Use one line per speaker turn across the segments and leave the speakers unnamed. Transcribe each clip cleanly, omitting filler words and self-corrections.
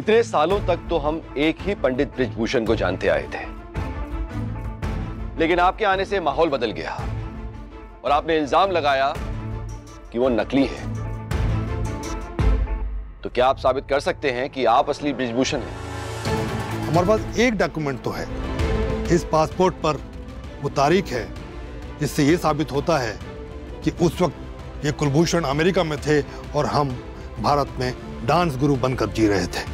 इतने सालों तक तो हम एक ही पंडित बृजभूषण को जानते आए थे, लेकिन आपके आने से माहौल बदल गया और आपने इल्जाम लगाया कि वो नकली है। तो क्या आप साबित कर सकते हैं कि आप असली बृजभूषण हैं?
हमारे पास एक डॉक्यूमेंट तो है। इस पासपोर्ट पर वो तारीख है जिससे ये साबित होता है कि उस वक्त ये कुलभूषण अमेरिका में थे और हम भारत में डांस गुरु बनकर जी रहे थे।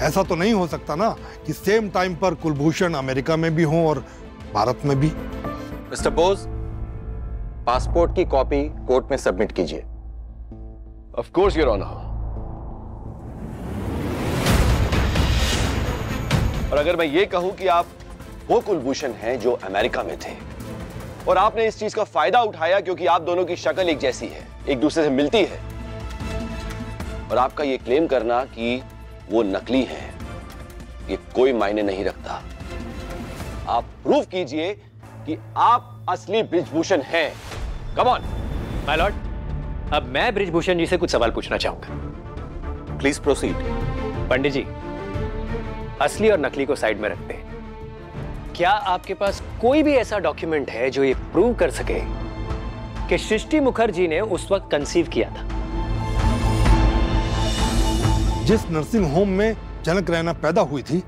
ऐसा तो नहीं हो सकता ना कि सेम टाइम पर कुलभूषण अमेरिका में भी हों और भारत में भी।
मिस्टर बोस, पासपोर्ट की कॉपी कोर्ट में सबमिट कीजिए।
Of course your honour. और अगर मैं ये कहूं कि आप वो कुलभूषण हैं जो अमेरिका में थे और आपने इस चीज का फायदा उठाया क्योंकि आप दोनों की शक्ल एक जैसी है, एक दूसरे से मिलती है, और आपका ये क्लेम करना कि वो नकली हैं, ये कोई मायने नहीं रखता। आप प्रूव कीजिए कि आप असली बृजभूषण हैं। कम ऑन
माय लॉर्ड, अब मैं बृजभूषण जी से कुछ सवाल पूछना चाहूंगा।
Please proceed.
पंडित जी, असली और नकली को साइड में रखते हैं, क्या आपके पास कोई भी ऐसा डॉक्यूमेंट है जो ये प्रूव कर सके कि सृष्टि मुखर्जी ने उस वक्त कंसीव किया था?
जिस नर्सिंग होम में जनक रैना पैदा हुई थी,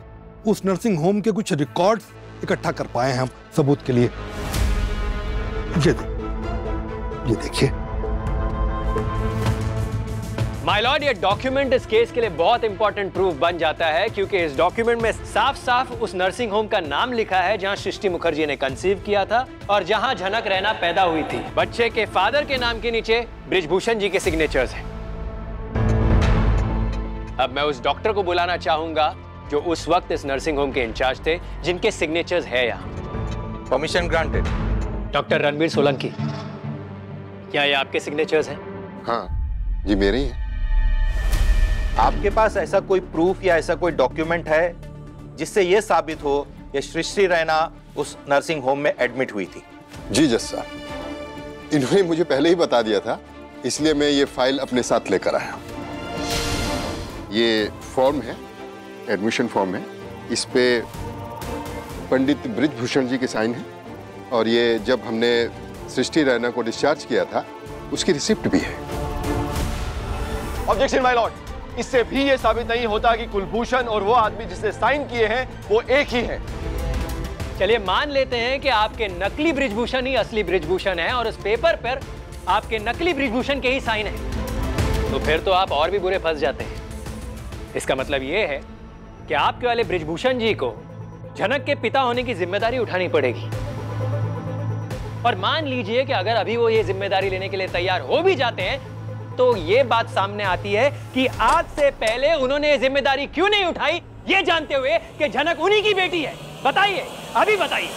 उस नर्सिंग होम के कुछ रिकॉर्ड्स इकट्ठा कर पाए हैं हम सबूत के लिए। ये देखिए।
माय लॉर्ड, ये डॉक्यूमेंट इस केस के लिए बहुत इंपॉर्टेंट प्रूफ बन जाता है क्योंकि इस डॉक्यूमेंट में साफ साफ उस नर्सिंग होम का नाम लिखा है जहां सृष्टि मुखर्जी ने कंसीव किया था और जहां जनक रैना पैदा हुई थी। बच्चे के फादर के नाम के नीचे बृजभूषण जी के सिग्नेचर्स हैं। अब मैं उस डॉक्टर को बुलाना चाहूंगा जो उस वक्त इस नर्सिंग होम के इंचार्ज थे, जिनके सिग्नेचर्स है यहाँ।
Permission granted.
Doctor Ranveer Solanki, क्या ये आपके सिग्नेचर्स हैं?
हाँ जी, मेरे ही हैं।
आपके पास ऐसा कोई प्रूफ या ऐसा कोई डॉक्यूमेंट है जिससे यह साबित हो कि सृष्टि रैना उस नर्सिंग होम में एडमिट हुई थी?
जी जज साहब, इन्होंने मुझे पहले ही बता दिया था, इसलिए मैं ये फाइल अपने साथ लेकर आया हूँ। ये फॉर्म है, एडमिशन फॉर्म है, इस पे पंडित बृजभूषण जी के साइन है और ये जब हमने सृष्टि रैना को डिस्चार्ज किया था उसकी रिसिप्ट भी है।
ऑब्जेक्शन माय लॉर्ड, इससे भी ये साबित नहीं होता कि कुलभूषण और वो आदमी जिसने साइन किए हैं वो एक ही हैं।
चलिए मान लेते हैं कि आपके नकली बृजभूषण ही असली बृजभूषण है और उस पेपर पर आपके नकली बृजभूषण के ही साइन है, तो फिर तो आप और भी बुरे फंस जाते हैं। इसका मतलब यह है कि आपके वाले बृजभूषण जी को जनक के पिता होने की जिम्मेदारी उठानी पड़ेगी। और मान लीजिए कि अगर अभी वो ये जिम्मेदारी लेने के लिए तैयार हो भी जाते हैं तो ये बात सामने आती है कि आज से पहले उन्होंने ये जिम्मेदारी क्यों नहीं उठाई, ये जानते हुए कि जनक उन्हीं की बेटी है। बताइए, अभी बताइए।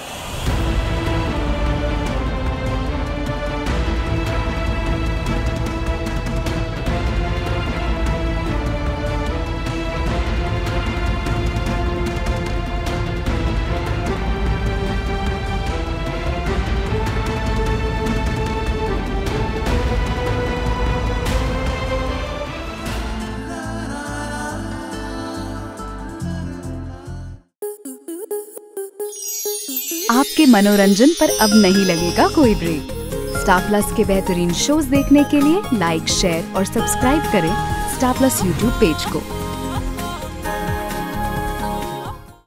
आपके मनोरंजन पर अब नहीं लगेगा कोई ब्रेक। स्टार प्लस के बेहतरीन शोज देखने के लिए लाइक, शेयर और सब्सक्राइब करें स्टार प्लस यूट्यूब पेज को।